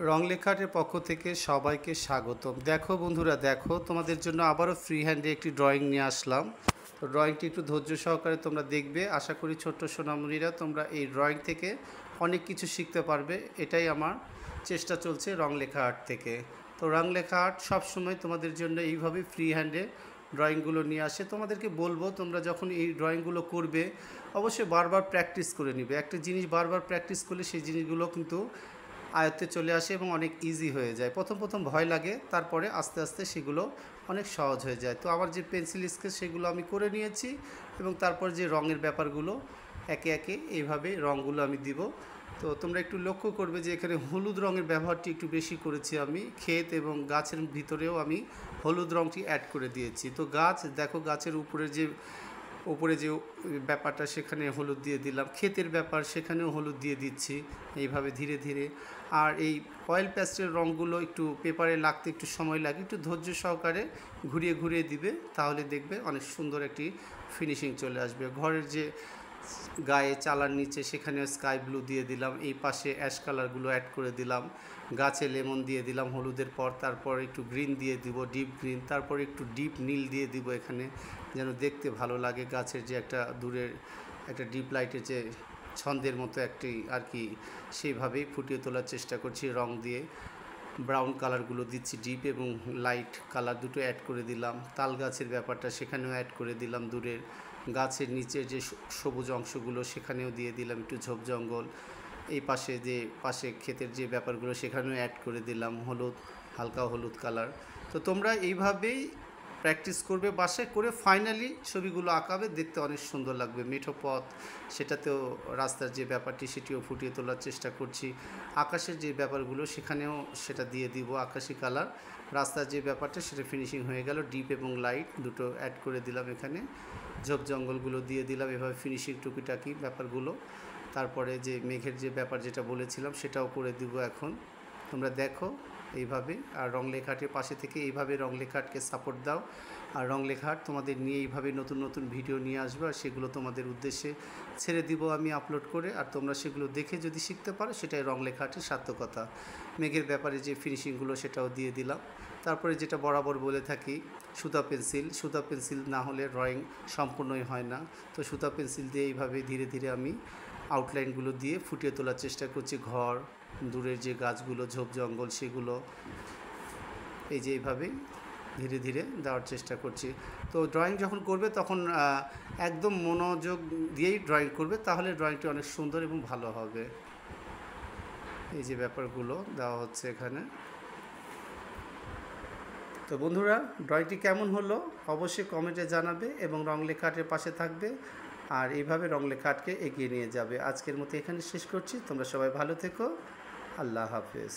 রং লেখাটের পক্ষ থেকে সবাইকে স্বাগতম। দেখো বন্ধুরা, দেখো তোমাদের জন্য আবারও ফ্রি হ্যান্ডে একটি ড্রয়িং নিয়ে আসলাম। তো ড্রয়িংটি একটু ধৈর্য সহকারে তোমরা দেখবে। আশা করি ছোট্ট সোনামণিরা তোমরা এই ড্রয়িং থেকে অনেক কিছু শিখতে পারবে। এটাই আমার চেষ্টা চলছে রং লেখা আর্ট থেকে। তো রং লেখা আর্ট সবসময় তোমাদের জন্য এইভাবে ফ্রি হ্যান্ডে ড্রয়িংগুলো নিয়ে আসে। তোমাদেরকে বলবো, তোমরা যখন এই ড্রয়িংগুলো করবে অবশ্যই বারবার প্র্যাকটিস করে নিবে। একটা জিনিস বারবার প্র্যাকটিস করলে সেই জিনিসগুলো কিন্তু আয়ত্তে চলে আসে এবং অনেক ইজি হয়ে যায়। প্রথম প্রথম ভয় লাগে, তারপরে আস্তে আস্তে সেগুলো অনেক সহজ হয়ে যায়। তো আমার যে পেন্সিল স্কেচ সেগুলো আমি করে নিয়েছি এবং তারপর যে রঙের ব্যাপারগুলো একে একে এইভাবে রঙগুলো আমি দিব। তো তোমরা একটু লক্ষ্য করবে যে এখানে হলুদ রঙের ব্যবহারটি একটু বেশি করেছি আমি। ক্ষেত এবং গাছের ভিতরেও আমি হলুদ রঙটি অ্যাড করে দিয়েছি। তো গাছ দেখো, গাছের উপরে যে ব্যাপারটা সেখানে হলুদ দিয়ে দিলাম, ক্ষেতের ব্যাপার সেখানেও হলুদ দিয়ে দিচ্ছি এইভাবে ধীরে ধীরে। আর এই অয়েল প্যাস্টেল রঙগুলো একটু পেপারে লাগতে একটু সময় লাগে, একটু ধৈর্য সহকারে ঘুরিয়ে ঘুরিয়ে দিবে, তাহলে দেখবে অনেক সুন্দর একটি ফিনিশিং চলে আসবে। ঘরের যে গায়ে চালার নিচে সেখানেও স্কাই ব্লু দিয়ে দিলাম, এই পাশে অ্যাশ কালারগুলো অ্যাড করে দিলাম, গাছে লেমন দিয়ে দিলাম হলুদের পর, তারপর একটু গ্রিন দিয়ে দিব, ডিপ গ্রিন, তারপর একটু ডিপ নীল দিয়ে দিব এখানে, যেন দেখতে ভালো লাগে। গাছের যে একটা দূরের একটা ডিপ লাইটের যে ছন্দের মতো একটি আর কি, সেইভাবেই ফুটিয়ে তোলার চেষ্টা করছি রং দিয়ে। ব্রাউন কালারগুলো দিচ্ছি, ডিপ এবং লাইট কালার দুটো অ্যাড করে দিলাম। তাল গাছের ব্যাপারটা সেখানেও অ্যাড করে দিলাম, দূরের গাছের নিচের যে সবুজ অংশগুলো সেখানেও দিয়ে দিলাম একটু ঝোপ জঙ্গল। এই পাশে ক্ষেতের যে ব্যাপারগুলো সেখানেও অ্যাড করে দিলাম হলুদ, হালকা হলুদ কালার। তো তোমরা এইভাবেই প্র্যাকটিস করবে, বাসায় করে ফাইনালি ছবিগুলো আঁকাবে, দেখতে অনেক সুন্দর লাগবে। মেঠো পথ, সেটাতেও রাস্তার যে ব্যাপারটি সেটিও ফুটিয়ে তোলার চেষ্টা করছি। আকাশের যে ব্যাপারগুলো সেখানেও সেটা দিয়ে দিব আকাশি কালার। রাস্তার যে ব্যাপারটা সেটা ফিনিশিং হয়ে গেল, ডিপ এবং লাইট দুটো অ্যাড করে দিলাম এখানে, ঝোপ জঙ্গলগুলো দিয়ে দিলাম, এভাবে ফিনিশিং টুকিটাকি ব্যাপারগুলো। তারপরে যে মেঘের যে ব্যাপার যেটা বলেছিলাম সেটাও করে দিব এখন। তোমরা দেখো এইভাবে। আর রং লেখাটের পাশে থেকে এইভাবে রং লেখাটকে সাপোর্ট দাও। আর রং লেখাট তোমাদের নিয়ে এইভাবে নতুন নতুন ভিডিও নিয়ে আসবো, আর সেগুলো তোমাদের উদ্দেশ্যে ছেড়ে দিব আমি আপলোড করে। আর তোমরা সেগুলো দেখে যদি শিখতে পারো সেটাই রং লেখাটের সার্থকতা। মেঘের ব্যাপারে যে ফিনিশিংগুলো সেটাও দিয়ে দিলাম। তারপরে যেটা বরাবর বলে থাকি, সুতা পেন্সিল না হলে ড্রয়িং সম্পূর্ণই হয় না। তো সুতা পেন্সিল দিয়ে এইভাবে ধীরে ধীরে আমি আউটলাইনগুলো দিয়ে ফুটিয়ে তোলার চেষ্টা করছি। ঘর, দূরের যে গাছগুলো, ঝোপ জঙ্গল, সেগুলো এই যে এইভাবেই ধীরে ধীরে দেওয়ার চেষ্টা করছি। তো ড্রয়িং যখন করবে তখন একদম মনোযোগ দিয়েই ড্রয়িং করবে, তাহলে ড্রয়িংটি অনেক সুন্দর এবং ভালো হবে। এই যে ব্যাপারগুলো দেওয়া হচ্ছে এখানে। তো বন্ধুরা, ড্রয়িংটি কেমন হলো অবশ্যই কমেন্টে জানাবে এবং রং লেখাটের পাশে থাকবে, আর এইভাবে রং লেখাটকে এগিয়ে নিয়ে যাবে। আজকের মতো এখানে শেষ করছি। তোমরা সবাই ভালো থেকো। আল্লাহ হাফেজ।